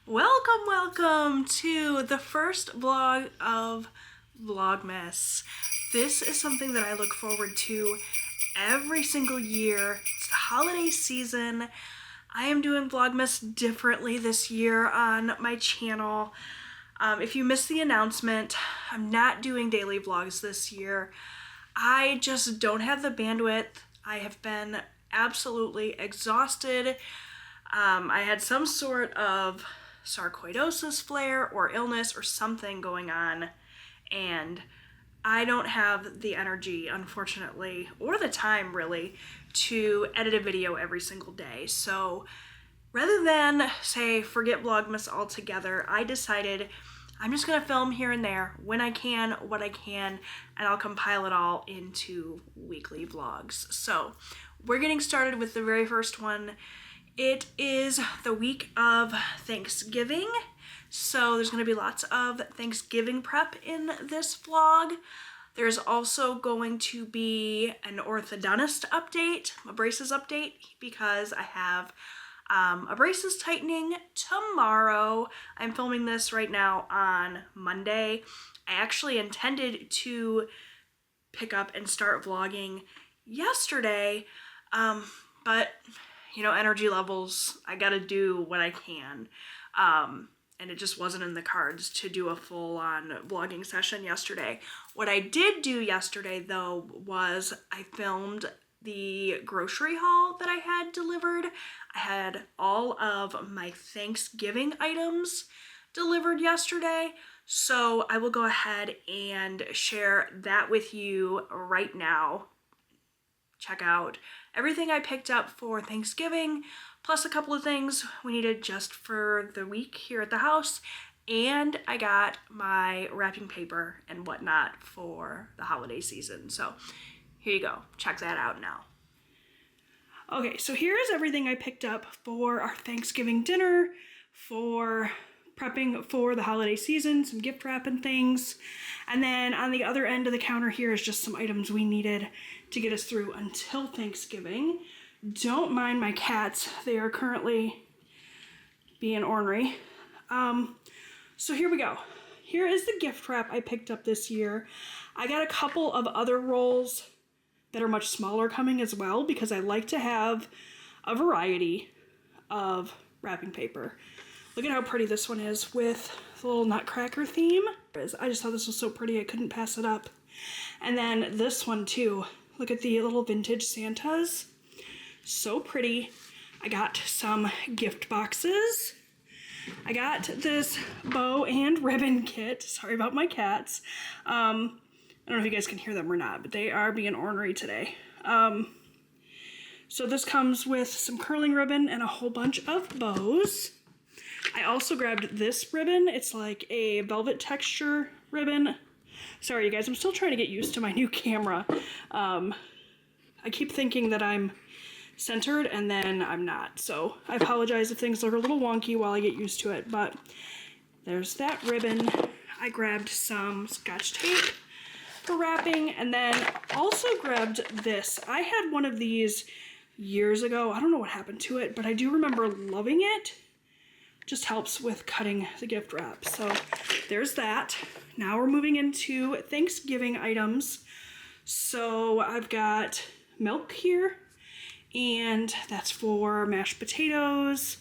Welcome to the first vlog of Vlogmas. This is something that I look forward to every single year. It's the holiday season. I am doing Vlogmas differently this year on my channel. If you missed the announcement, I'm not doing daily vlogs this year. I just don't have the bandwidth. I have been absolutely exhausted. I had some sort of sarcoidosis flare or illness or something going on, and I don't have the energy, unfortunately, or the time really, to edit a video every single day. So rather than say forget Vlogmas altogether, I decided I'm just gonna film here and there when I can, what I can, and I'll compile it all into weekly vlogs. So we're getting started with the very first one. It is the week of Thanksgiving, so there's going to be lots of Thanksgiving prep in this vlog. There's also going to be an orthodontist update, a braces update, because I have a braces tightening tomorrow. I'm filming this right now on Monday. I actually intended to pick up and start vlogging yesterday, but you know, energy levels, I gotta do what I can. And it just wasn't in the cards to do a full-on vlogging session yesterday. What I did do yesterday, though, was I filmed the grocery haul that I had delivered. I had all of my Thanksgiving items delivered yesterday, so I will go ahead and share that with you right now. Check out everything I picked up for Thanksgiving, plus a couple of things we needed just for the week here at the house, and I got my wrapping paper and whatnot for the holiday season. So here you go, check that out now. Okay, so here's everything I picked up for our Thanksgiving dinner, for prepping for the holiday season, some gift wrap and things. And then on the other end of the counter here is just some items we needed to get us through until Thanksgiving. Don't mind my cats, they are currently being ornery. So here we go. Here is the gift wrap I picked up this year. I got a couple of other rolls that are much smaller coming as well, because I like to have a variety of wrapping paper. Look at how pretty this one is with the little nutcracker theme. I just thought this was so pretty, I couldn't pass it up. And then this one too. Look at the little vintage Santas. So pretty. I got some gift boxes. I got this bow and ribbon kit. Sorry about my cats. I don't know if you guys can hear them or not, but they are being ornery today. So this comes with some curling ribbon and a whole bunch of bows. I also grabbed this ribbon. It's like a velvet texture ribbon. Sorry, you guys, I'm still trying to get used to my new camera. I keep thinking that I'm centered and then I'm not. So I apologize if things look a little wonky while I get used to it, but there's that ribbon. I grabbed some Scotch tape for wrapping, and then also grabbed this. I had one of these years ago. I don't know what happened to it, but I do remember loving it. Just helps with cutting the gift wrap. So there's that. Now we're moving into Thanksgiving items. So I've got milk here, and that's for mashed potatoes.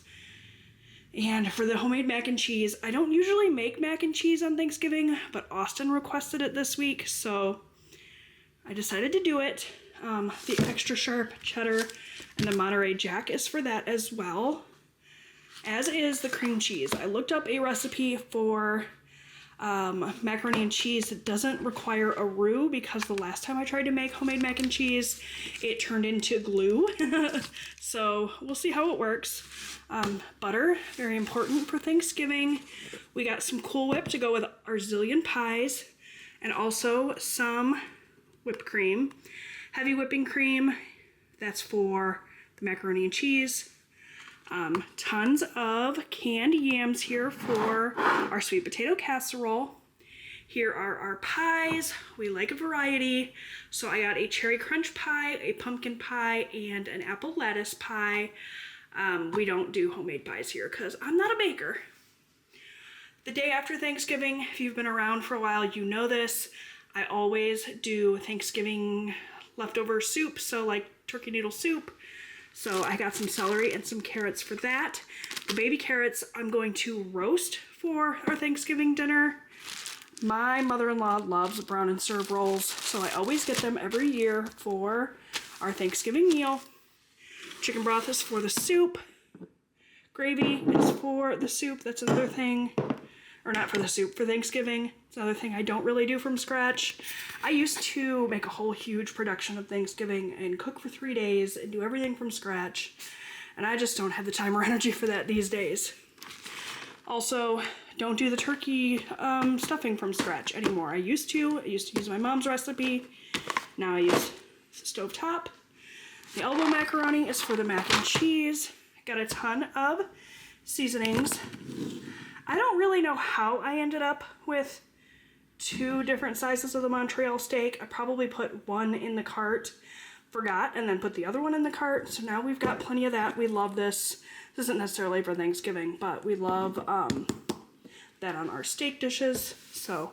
And for the homemade mac and cheese, I don't usually make mac and cheese on Thanksgiving, but Austin requested it this week, so I decided to do it. The extra sharp cheddar and the Monterey Jack is for that as well, as is the cream cheese. I looked up a recipe for macaroni and cheese that doesn't require a roux, because the last time I tried to make homemade mac and cheese, it turned into glue. So we'll see how it works. Butter, very important for Thanksgiving. We got some Cool Whip to go with our zillion pies, and also some whipped cream. Heavy whipping cream, that's for the macaroni and cheese. Tons of canned yams here for our sweet potato casserole. Here are our pies. We like a variety. So I got a cherry crunch pie, a pumpkin pie, and an apple lettuce pie. We don't do homemade pies here because I'm not a baker. The day after Thanksgiving, if you've been around for a while, you know this. I always do Thanksgiving leftover soup, so like turkey noodle soup. So I got some celery and some carrots for that. The baby carrots I'm going to roast for our Thanksgiving dinner. My mother-in-law loves brown and serve rolls, so I always get them every year for our Thanksgiving meal. Chicken broth is for the soup. Gravy is for the soup. That's another thing. Or not for the soup, for Thanksgiving. It's another thing I don't really do from scratch. I used to make a whole huge production of Thanksgiving and cook for 3 days and do everything from scratch. And I just don't have the time or energy for that these days. Also, don't do the turkey stuffing from scratch anymore. I used to use my mom's recipe. Now I use stovetop. The elbow macaroni is for the mac and cheese. Got a ton of seasonings. I don't really know how I ended up with 2 different sizes of the Montreal steak. I probably put one in the cart, forgot, and then put the other one in the cart. So now we've got plenty of that. We love this. This isn't necessarily for Thanksgiving, but we love that on our steak dishes. So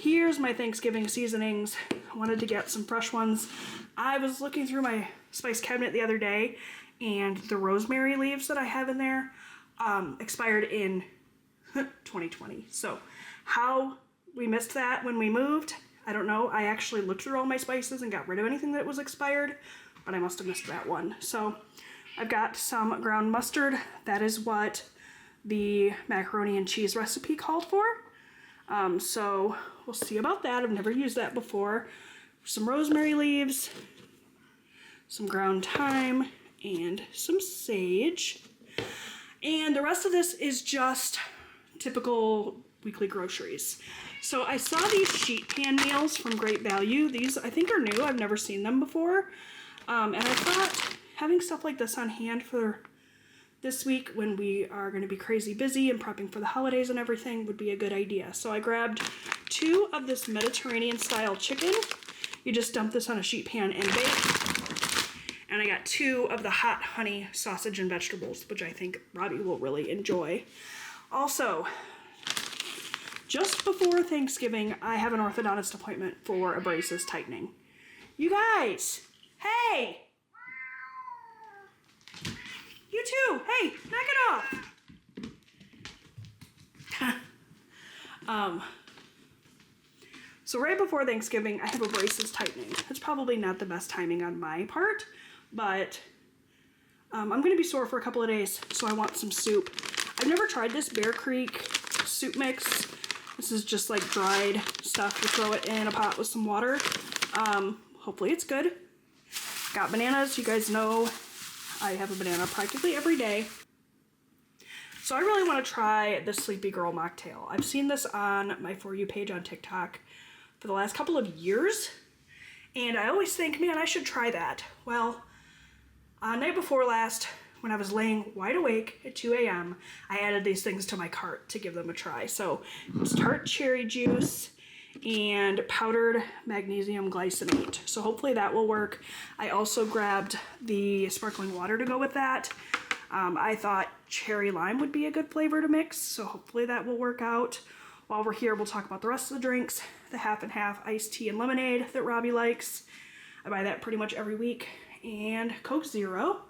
here's my Thanksgiving seasonings. I wanted to get some fresh ones. I was looking through my spice cabinet the other day, and the rosemary leaves that I have in there expired in 2020. So how we missed that when we moved, I don't know. I actually looked through all my spices and got rid of anything that was expired, but I must have missed that one. So I've got some ground mustard. That is what the macaroni and cheese recipe called for. So we'll see about that. I've never used that before. Some rosemary leaves, some ground thyme, and some sage. And the rest of this is just typical weekly groceries. So I saw these sheet pan meals from Great Value. These I think are new. I've never seen them before. And I thought having stuff like this on hand for this week when we are going to be crazy busy and prepping for the holidays and everything would be a good idea. So I grabbed 2 of this Mediterranean style chicken. You just dump this on a sheet pan and bake. And I got 2 of the hot honey sausage and vegetables, which I think Robbie will really enjoy. Also, just before Thanksgiving, I have an orthodontist appointment for a braces tightening. You guys, hey! You too, hey, knock it off. So right before Thanksgiving, I have a braces tightening. It's probably not the best timing on my part, but I'm gonna be sore for a couple of days, so I want some soup. I've never tried this Bear Creek soup mix. This is just like dried stuff. You throw it in a pot with some water. Hopefully it's good. Got bananas. You guys know I have a banana practically every day. So I really want to try the Sleepy Girl mocktail. I've seen this on my For You page on TikTok for the last couple of years, and I always think, man, I should try that. Well, night before last, when I was laying wide awake at 2 a.m., I added these things to my cart to give them a try. So it's tart cherry juice and powdered magnesium glycinate. So hopefully that will work. I also grabbed the sparkling water to go with that. I thought cherry lime would be a good flavor to mix, so hopefully that will work out. While we're here, we'll talk about the rest of the drinks. The half and half iced tea and lemonade that Robbie likes. I buy that pretty much every week. And Coke Zero.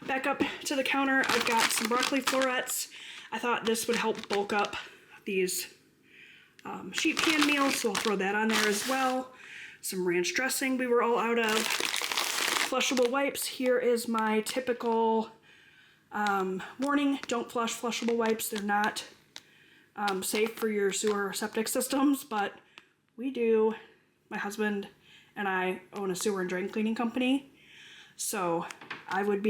Back up to the counter, I've got some broccoli florets. I thought this would help bulk up these sheet pan meals, so I'll throw that on there as well. Some ranch dressing we were all out of. Flushable wipes. Here is my typical warning, don't flush flushable wipes. They're not safe for your sewer or septic systems, but we do. My husband and I own a sewer and drain cleaning company, so I would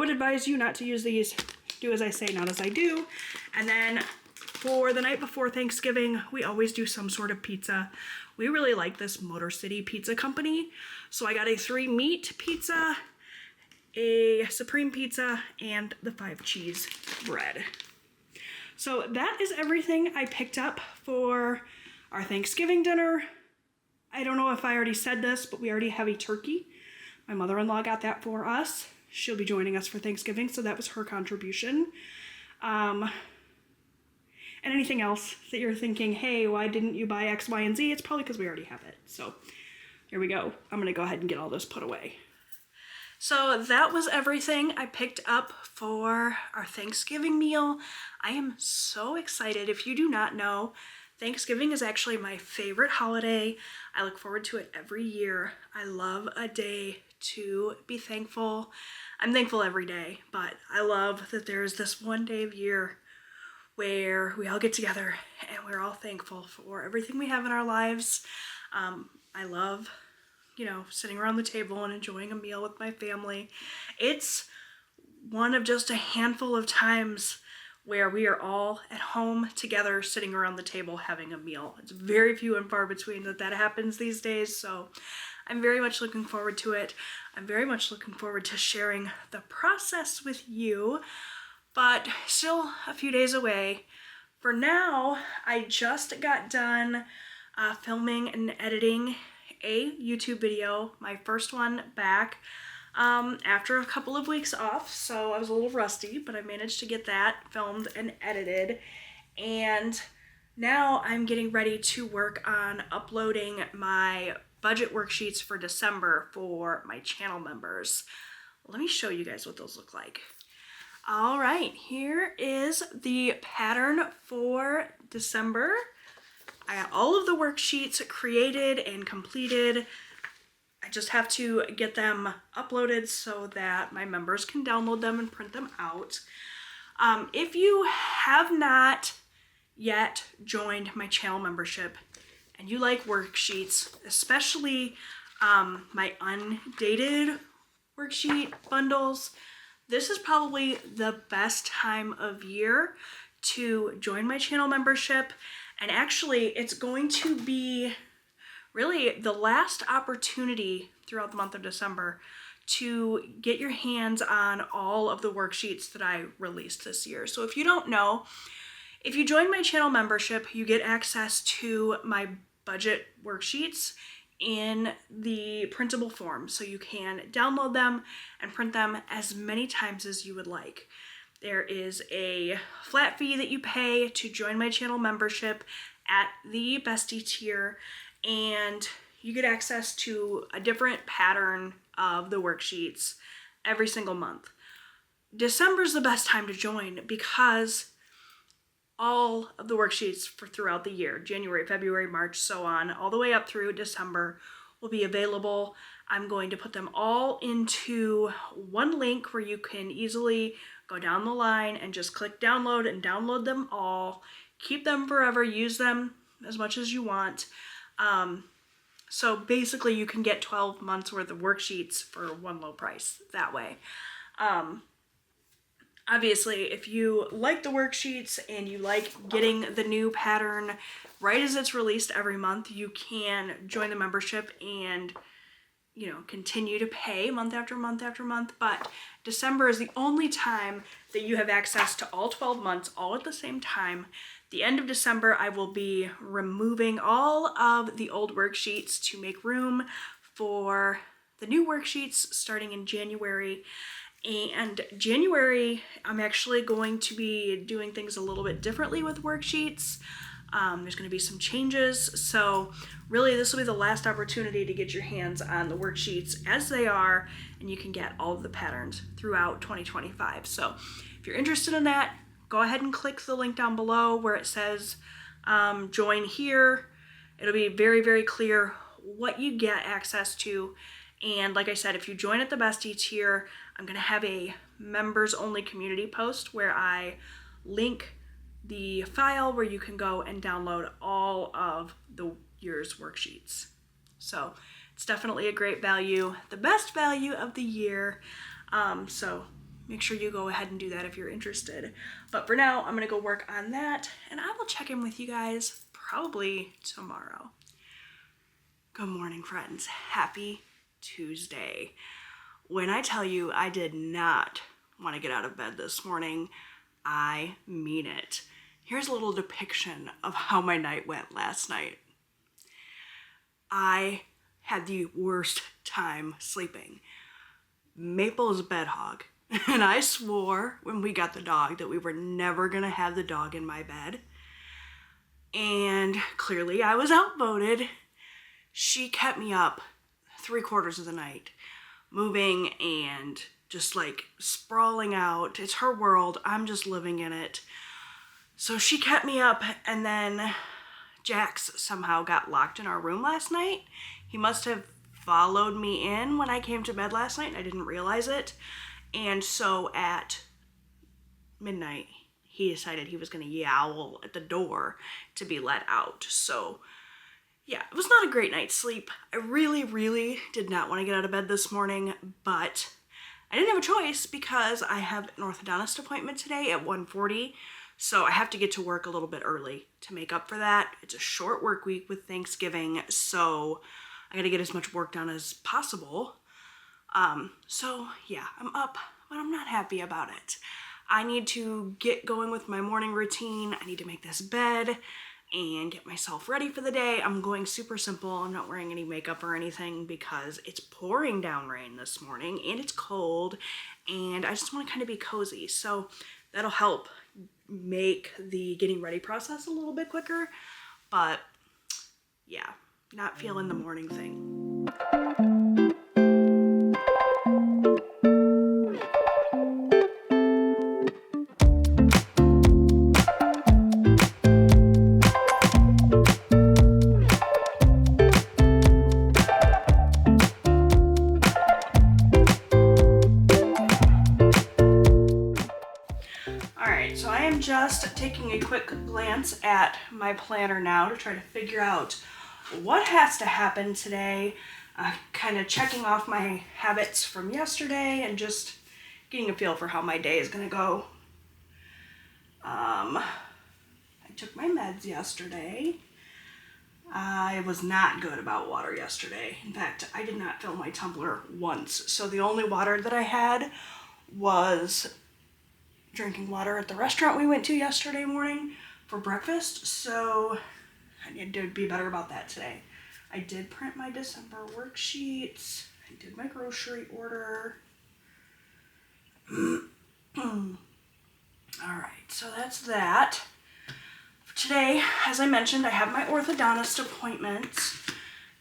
advise you not to use these. Do as I say, not as I do. And then for the night before Thanksgiving, we always do some sort of pizza. We really like this Motor City Pizza Company. So I got a 3-meat pizza, a supreme pizza, and the 5-cheese bread. So that is everything I picked up for our Thanksgiving dinner. I don't know if I already said this, but we already have a turkey. My mother-in-law got that for us. She'll be joining us for Thanksgiving, so that was her contribution. And anything else that you're thinking, hey, why didn't you buy X, Y, and Z? It's probably because we already have it. So here we go. I'm gonna go ahead and get all this put away. So that was everything I picked up for our Thanksgiving meal. I am so excited. If you do not know, Thanksgiving is actually my favorite holiday. I look forward to it every year. I love a day to be thankful. I'm thankful every day, but I love that there's this one day of year where we all get together and we're all thankful for everything we have in our lives. I love, sitting around the table and enjoying a meal with my family. It's one of just a handful of times where we are all at home together, sitting around the table having a meal. It's very few and far between that happens these days, so I'm very much looking forward to it. I'm very much looking forward to sharing the process with you, but still a few days away. For now, I just got done filming and editing a YouTube video, my first one back, after a couple of weeks off, so I was a little rusty, but I managed to get that filmed and edited, and now I'm getting ready to work on uploading my budget worksheets for December for my channel members. Let me show you guys what those look like. All right, here is the pattern for December. I got all of the worksheets created and completed. I just have to get them uploaded so that my members can download them and print them out. If you have not yet joined my channel membership and you like worksheets, especially my undated worksheet bundles, this is probably the best time of year to join my channel membership. And actually, it's going to be really the last opportunity throughout the month of December to get your hands on all of the worksheets that I released this year. So if you don't know, if you join my channel membership, you get access to my budget worksheets in the printable form. So you can download them and print them as many times as you would like. There is a flat fee that you pay to join my channel membership at the Bestie tier, and you get access to a different pattern of the worksheets every single month. December's the best time to join because all of the worksheets for throughout the year, January, February, March, so on, all the way up through December, will be available. I'm going to put them all into one link where you can easily go down the line and just click download and download them all. Keep them forever, use them as much as you want. So basically you can get 12 months worth of worksheets for one low price that way. Obviously, if you like the worksheets and you like getting the new pattern right as it's released every month, you can join the membership and continue to pay month after month after month. But December is the only time that you have access to all 12 months all at the same time. The end of December, I will be removing all of the old worksheets to make room for the new worksheets starting in January. And January, I'm actually going to be doing things a little bit differently with worksheets. There's going to be some changes, so really this will be the last opportunity to get your hands on the worksheets as they are, and you can get all of the patterns throughout 2025. So if you're interested in that, go ahead and click the link down below where it says join here. It'll be very, very clear what you get access to. And like I said, if you join at the Bestie tier, I'm going to have a members only community post where I link the file where you can go and download all of the year's worksheets. So it's definitely a great value, the best value of the year. So make sure you go ahead and do that if you're interested. But for now, I'm going to go work on that, and I will check in with you guys probably tomorrow. Good morning, friends. Happy Tuesday. When I tell you I did not want to get out of bed this morning, I mean it. Here's a little depiction of how my night went last night. I had the worst time sleeping. Maple is a bed hog, And I swore when we got the dog that we were never gonna have the dog in my bed. And clearly I was outvoted. She kept me up 3/4 of the night, moving and just like sprawling out. It's her world, I'm just living in it. So she kept me up, and then Jax somehow got locked in our room last night. He must have followed me in when I came to bed last night and I didn't realize it. And so at midnight, he decided he was gonna yowl at the door to be let out. So yeah, it was not a great night's sleep. I really did not want to get out of bed this morning, but I didn't have a choice because I have an orthodontist appointment today at 1:40. So I have to get to work a little bit early to make up for that. It's a short work week with Thanksgiving, so I gotta get as much work done as possible. So yeah, I'm up, but I'm not happy about it. I need to get going with my morning routine. I need to make this bed and get myself ready for the day. I'm going super simple. I'm not wearing any makeup or anything because it's pouring down rain this morning and it's cold and I just want to kind of be cozy. So that'll help make the getting ready process a little bit quicker. But yeah, not feeling the morning thing. So I am just taking a quick glance at my planner now to try to figure out what has to happen today, kind of checking off my habits from yesterday and just getting a feel for how my day is going to go. I took my meds yesterday. I was not good about water yesterday. In fact, I did not fill my tumbler once. So the only water that I had was drinking water at the restaurant we went to yesterday morning for breakfast, so I need to be better about that today. I did print my December worksheets. I did my grocery order. All right, so that's that. For today, as I mentioned, I have my orthodontist appointment,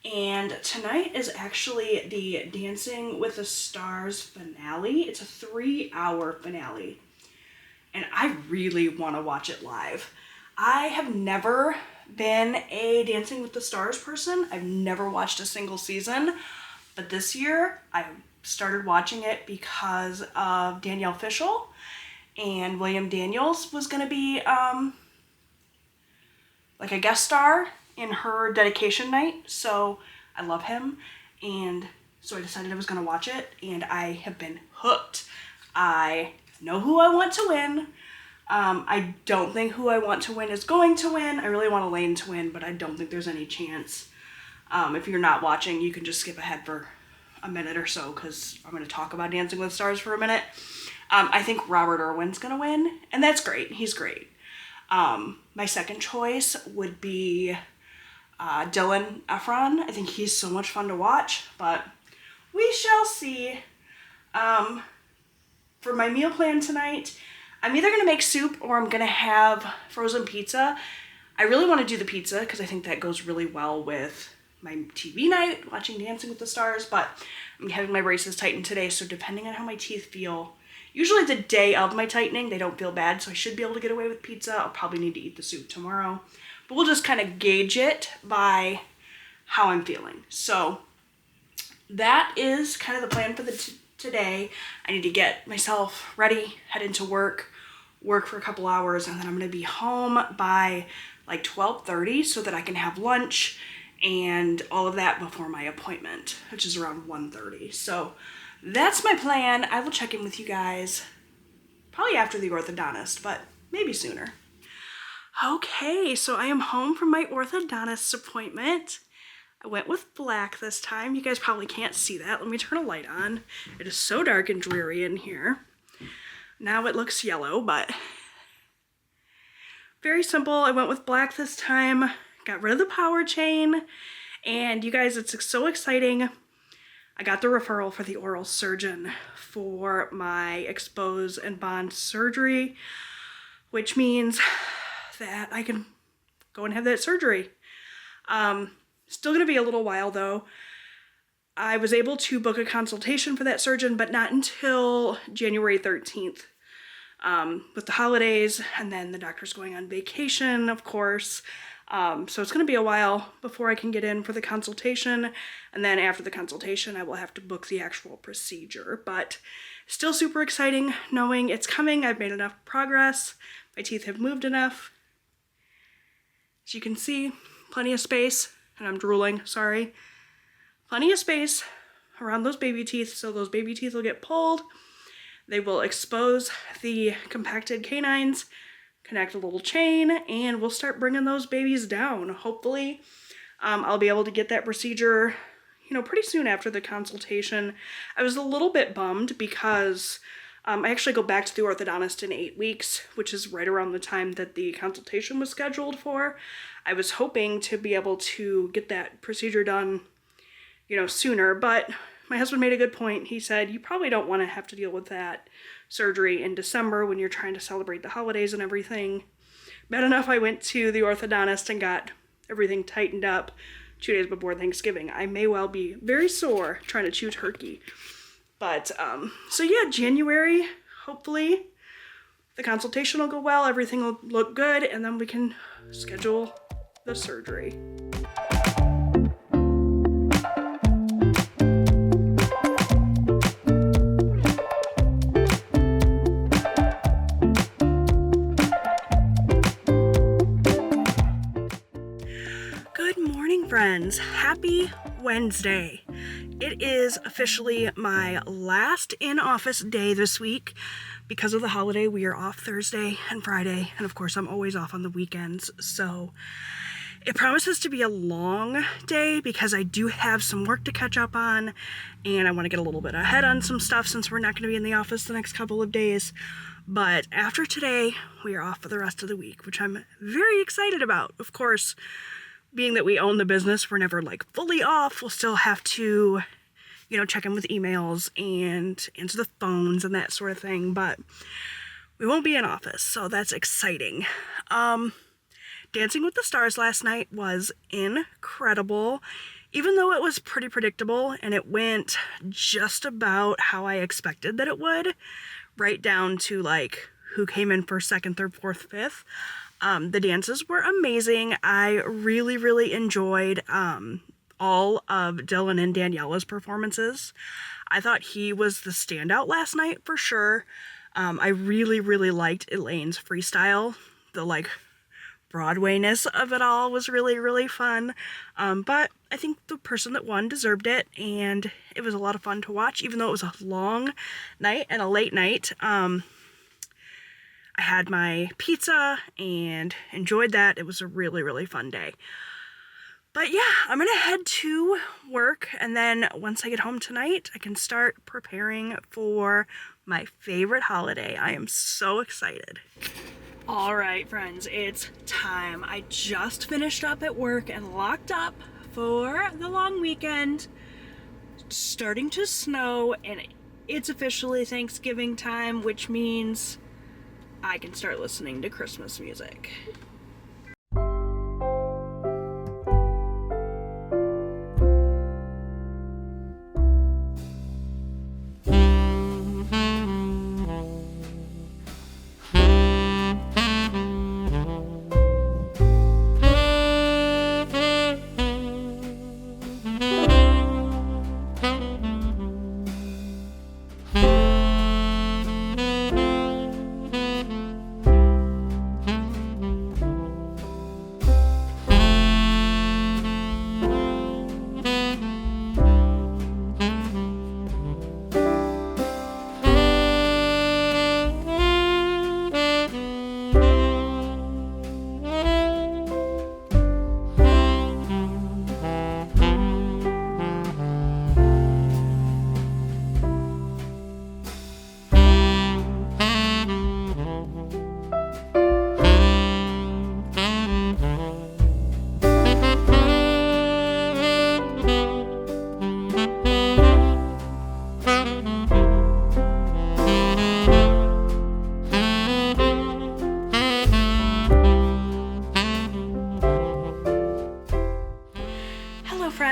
and tonight is actually the Dancing with the Stars finale. It's a 3-hour finale. And I really want to watch it live. I have never been a Dancing with the Stars person. I've never watched a single season. But this year, I started watching it because of Danielle Fishel. And William Daniels was going to be like a guest star in her dedication night. So I love him. And so I decided I was going to watch it. And I have been hooked. I know who I want to win. I don't think who I want to win is going to win. I really want Elaine to win, but I don't think there's any chance. If you're not watching, you can just skip ahead for a minute or so because I'm going to talk about Dancing with the Stars for a minute. I think Robert Irwin's going to win, and that's great. He's great. My second choice would be Dylan Efron. I think he's so much fun to watch, but we shall see. For my meal plan tonight, I'm either going to make soup or I'm going to have frozen pizza. I really want to do the pizza because I think that goes really well with my TV night, watching Dancing with the Stars, but I'm having my braces tightened today, so depending on how my teeth feel, usually the day of my tightening, they don't feel bad, so I should be able to get away with pizza. I'll probably need to eat the soup tomorrow, but we'll just kind of gauge it by how I'm feeling. So that is kind of the plan for the today. I need to get myself ready, head into work for a couple hours, and then I'm going to be home by like 12:30 so that I can have lunch and all of that before my appointment, which is around 1:30. So that's my plan. I will check in with you guys probably after the orthodontist, but maybe sooner. Okay, so I am home from my orthodontist appointment. I went with black this time. You guys probably can't see that. Let me turn a light on. It is so dark and dreary in here. Now it looks yellow, but very simple. I went with black this time. Got rid of the power chain. And you guys, it's so exciting. I got the referral for the oral surgeon for my expose and bond surgery, which means that I can go and have that surgery. Still gonna be a little while though. I was able to book a consultation for that surgeon, but not until January 13th. With the holidays, and then the doctor's going on vacation, of course. So it's going to be a while before I can get in for the consultation, and then after the consultation I will have to book the actual procedure. But still super exciting knowing it's coming. I've made enough progress. My teeth have moved enough. As you can see, plenty of space, and I'm drooling, sorry. Plenty of space around those baby teeth, so those baby teeth will get pulled. They will expose the compacted canines, connect a little chain, and we'll start bringing those babies down. Hopefully, I'll be able to get that procedure, pretty soon after the consultation. I was a little bit bummed because I actually go back to the orthodontist in 8 weeks, which is right around the time that the consultation was scheduled for. I was hoping to be able to get that procedure done, sooner, but my husband made a good point. He said, you probably don't want to have to deal with that surgery in December when you're trying to celebrate the holidays and everything. Bad enough I went to the orthodontist and got everything tightened up 2 days before Thanksgiving. I may well be very sore trying to chew turkey. But, so yeah, January, hopefully the consultation will go well, everything will look good, and then we can schedule the surgery. Friends, happy Wednesday. It is officially my last in-office day this week. Because of the holiday, we are off Thursday and Friday, and of course I'm always off on the weekends, so it promises to be a long day because I do have some work to catch up on, and I want to get a little bit ahead on some stuff since we're not going to be in the office the next couple of days. But after today, we are off for the rest of the week, which I'm very excited about. Of course, being that we own the business, we're never fully off. We'll still have to, check in with emails and answer the phones and that sort of thing, but we won't be in office, so that's exciting. Dancing with the Stars last night was incredible, even though it was pretty predictable and it went just about how I expected that it would, right down to who came in first, second, third, fourth, fifth. The dances were amazing. I really, really enjoyed all of Dylan and Daniela's performances. I thought he was the standout last night for sure. I really, really liked Elaine's freestyle. The Broadway-ness of it all was really, really fun. But I think the person that won deserved it, and it was a lot of fun to watch, even though it was a long night and a late night. I had my pizza and enjoyed that. It was a really, really fun day. But yeah, I'm gonna head to work, and then once I get home tonight, I can start preparing for my favorite holiday. I am so excited. All right, friends, it's time. I just finished up at work and locked up for the long weekend. It's starting to snow, and it's officially Thanksgiving time, which means I can start listening to Christmas music.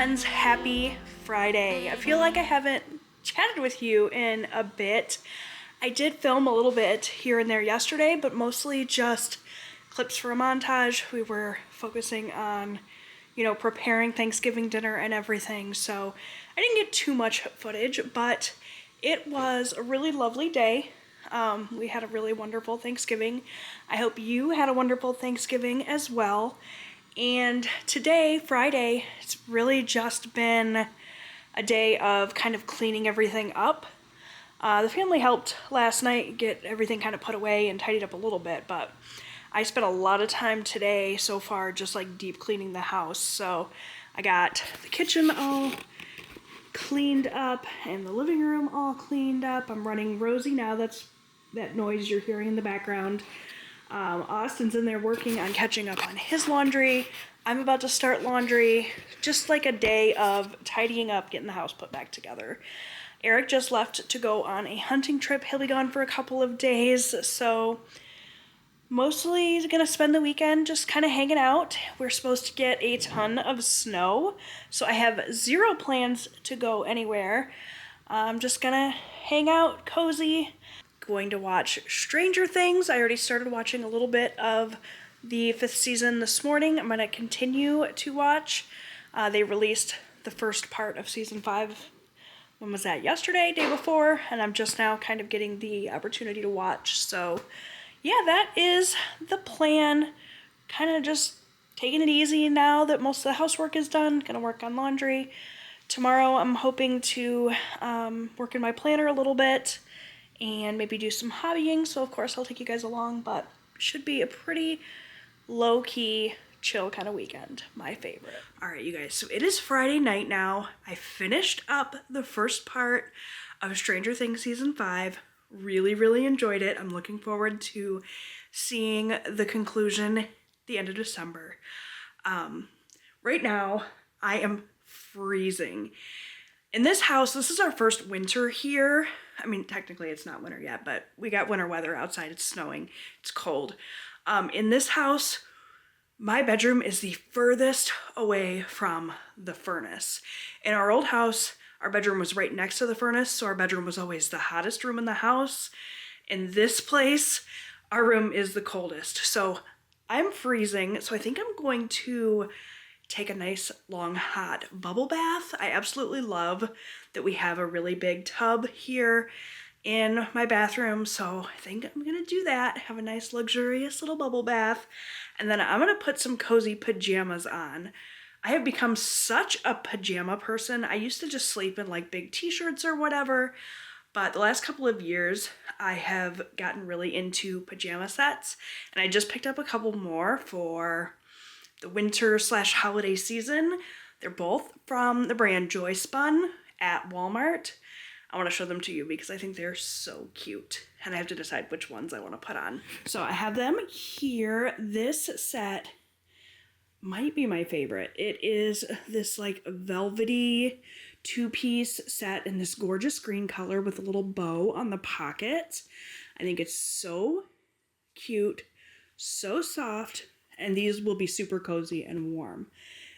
friends, happy Friday. I feel like I haven't chatted with you in a bit. I did film a little bit here and there yesterday, but mostly just clips for a montage. We were focusing on, preparing Thanksgiving dinner and everything, so I didn't get too much footage, but it was a really lovely day. We had a really wonderful Thanksgiving. I hope you had a wonderful Thanksgiving as well. And today, Friday, it's really just been a day of kind of cleaning everything up. The family helped last night get everything kind of put away and tidied up a little bit, but I spent a lot of time today so far just like deep cleaning the house. So I got the kitchen all cleaned up and the living room all cleaned up. I'm running Rosie now. That's that noise you're hearing in the background. Austin's in there working on catching up on his laundry. I'm about to start laundry. Just like a day of tidying up, getting the house put back together. Eric just left to go on a hunting trip. He'll be gone for a couple of days, so mostly gonna spend the weekend just kind of hanging out. We're supposed to get a ton of snow, so I have zero plans to go anywhere. I'm just gonna hang out, cozy. Going to watch Stranger Things. I already started watching a little bit of the 5th season this morning. I'm going to continue to watch. They released the first part of season 5. When was that? Yesterday, day before, and I'm just now kind of getting the opportunity to watch. So yeah, that is the plan. Kind of just taking it easy now that most of the housework is done. Gonna work on laundry. Tomorrow I'm hoping to work in my planner a little bit and maybe do some hobbying, so of course I'll take you guys along, but should be a pretty low-key, chill kind of weekend. My favorite. Alright, you guys, so it is Friday night now. I finished up the first part of Stranger Things Season 5. Really, really enjoyed it. I'm looking forward to seeing the conclusion the end of December. Right now, I am freezing. In this house, this is our first winter here. I mean, technically it's not winter yet, but we got winter weather outside. It's snowing. It's cold. In this house, my bedroom is the furthest away from the furnace. In our old house, our bedroom was right next to the furnace, so our bedroom was always the hottest room in the house. In this place, our room is the coldest. So I'm freezing, so I think I'm going to take a nice long hot bubble bath. I absolutely love that we have a really big tub here in my bathroom, so I think I'm gonna do that. Have a nice luxurious little bubble bath, and then I'm gonna put some cozy pajamas on. I have become such a pajama person. I used to just sleep in like big t-shirts or whatever, but the last couple of years I have gotten really into pajama sets, and I just picked up a couple more for the winter/holiday season. They're both from the brand Joy Spun at Walmart. I want to show them to you because I think they're so cute, and I have to decide which ones I want to put on. So I have them here. This set might be my favorite. It is this like velvety 2-piece set in this gorgeous green color with a little bow on the pocket. I think it's so cute, so soft, and these will be super cozy and warm.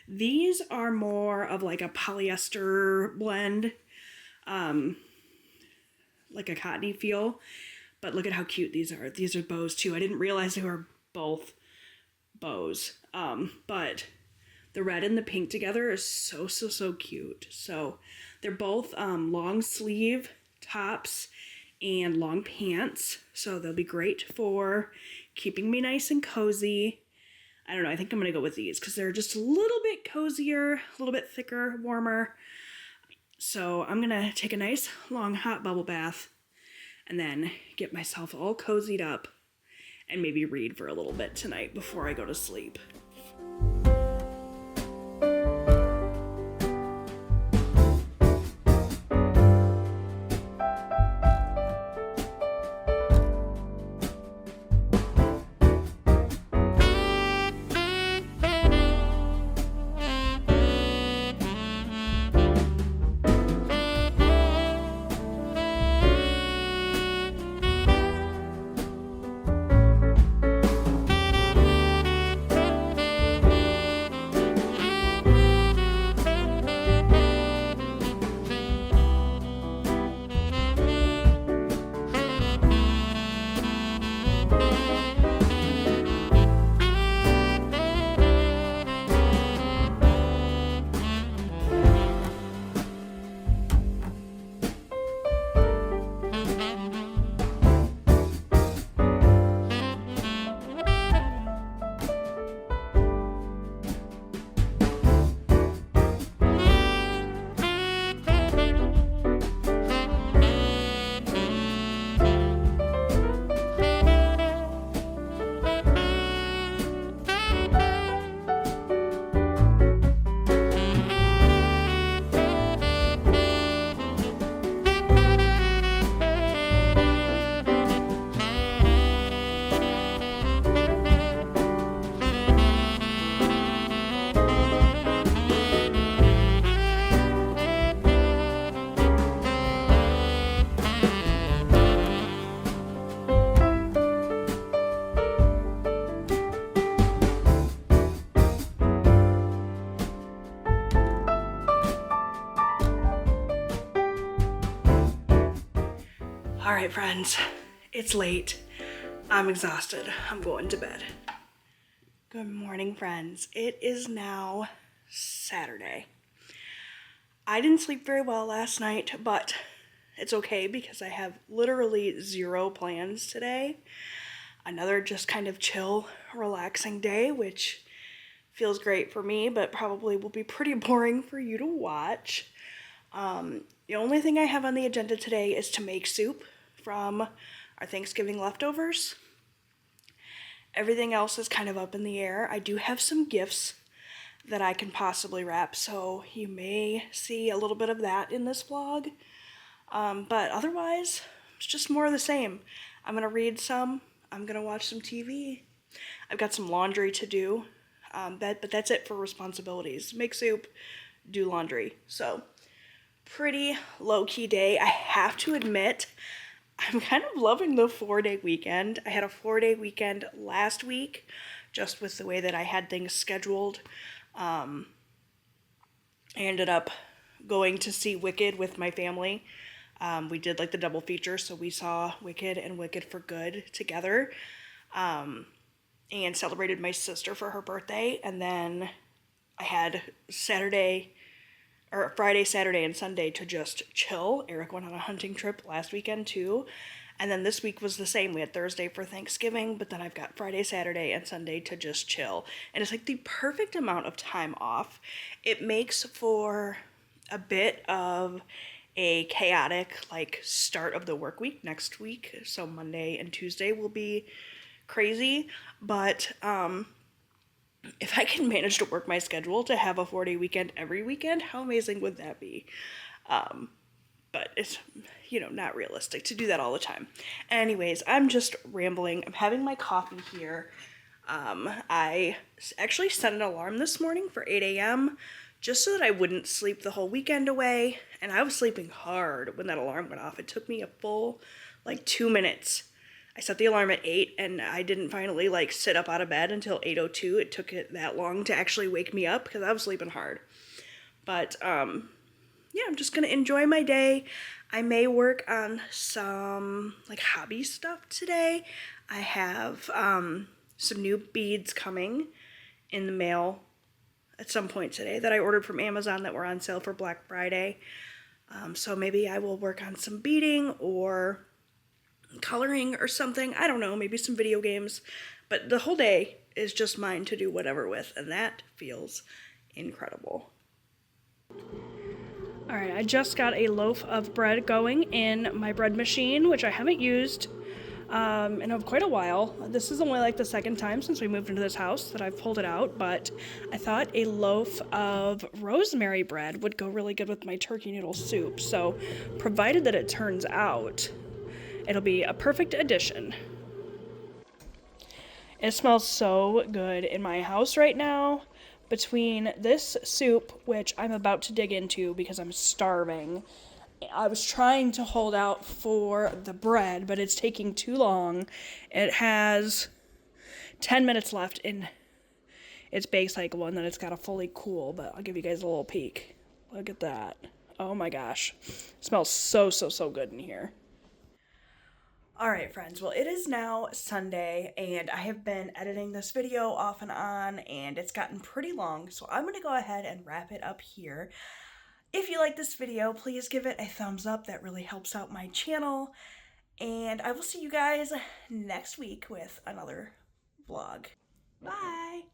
These are more of like a polyester blend, like a cottony feel, but look at how cute these are. These are bows too. I didn't realize they were both bows, but the red and the pink together is so, so, so cute. So they're both long sleeve tops and long pants, so they'll be great for keeping me nice and cozy. I don't know, I think I'm gonna go with these because they're just a little bit cozier, a little bit thicker, warmer. So I'm gonna take a nice long hot bubble bath and then get myself all cozied up and maybe read for a little bit tonight before I go to sleep. All right, friends, it's late. I'm exhausted. I'm going to bed. Good morning, friends. It is now Saturday. I didn't sleep very well last night, but it's okay because I have literally zero plans today. Another just kind of chill, relaxing day, which feels great for me, but probably will be pretty boring for you to watch. The only thing I have on the agenda today is to make soup from our Thanksgiving leftovers. Everything else is kind of up in the air. I do have some gifts that I can possibly wrap, so you may see a little bit of that in this vlog. But otherwise, it's just more of the same. I'm gonna read some, I'm gonna watch some TV. I've got some laundry to do, but that's it for responsibilities. Make soup, do laundry. So, pretty low-key day. I have to admit, I'm kind of loving the 4-day weekend. I had a 4-day weekend last week, just with the way that I had things scheduled. I ended up going to see Wicked with my family. We did like the double feature, so we saw Wicked and Wicked for Good together, and celebrated my sister for her birthday. And then I had Friday, Saturday, and Sunday to just chill. Eric went on a hunting trip last weekend too. And then this week was the same. We had Thursday for Thanksgiving, but then I've got Friday, Saturday, and Sunday to just chill. And it's like the perfect amount of time off. It makes for a bit of a chaotic like start of the work week next week. So Monday and Tuesday will be crazy, but if I can manage to work my schedule to have a 4-day weekend every weekend, how amazing would that be? But it's, not realistic to do that all the time. Anyways, I'm just rambling. I'm having my coffee here. I actually set an alarm this morning for 8 a.m. just so that I wouldn't sleep the whole weekend away. And I was sleeping hard when that alarm went off. It took me a full, 2 minutes. I set the alarm at 8, and I didn't finally, sit up out of bed until 8:02. It took it that long to actually wake me up because I was sleeping hard. But, I'm just going to enjoy my day. I may work on some, hobby stuff today. I have some new beads coming in the mail at some point today that I ordered from Amazon that were on sale for Black Friday. So maybe I will work on some beading or coloring or something. I don't know, maybe some video games. But the whole day is just mine to do whatever with, and that feels incredible. Alright, I just got a loaf of bread going in my bread machine, which I haven't used in quite a while. This is only the second time since we moved into this house that I've pulled it out, but I thought a loaf of rosemary bread would go really good with my turkey noodle soup. So, provided that it turns out, it'll be a perfect addition. It smells so good in my house right now. Between this soup, which I'm about to dig into because I'm starving, I was trying to hold out for the bread, but it's taking too long. It has 10 minutes left in its bake cycle, and then it's got to fully cool, but I'll give you guys a little peek. Look at that. Oh my gosh. It smells so good in here. Alright friends, well it is now Sunday and I have been editing this video off and on and it's gotten pretty long, so I'm gonna go ahead and wrap it up here. If you like this video, please give it a thumbs up, that really helps out my channel. And I will see you guys next week with another vlog. Bye!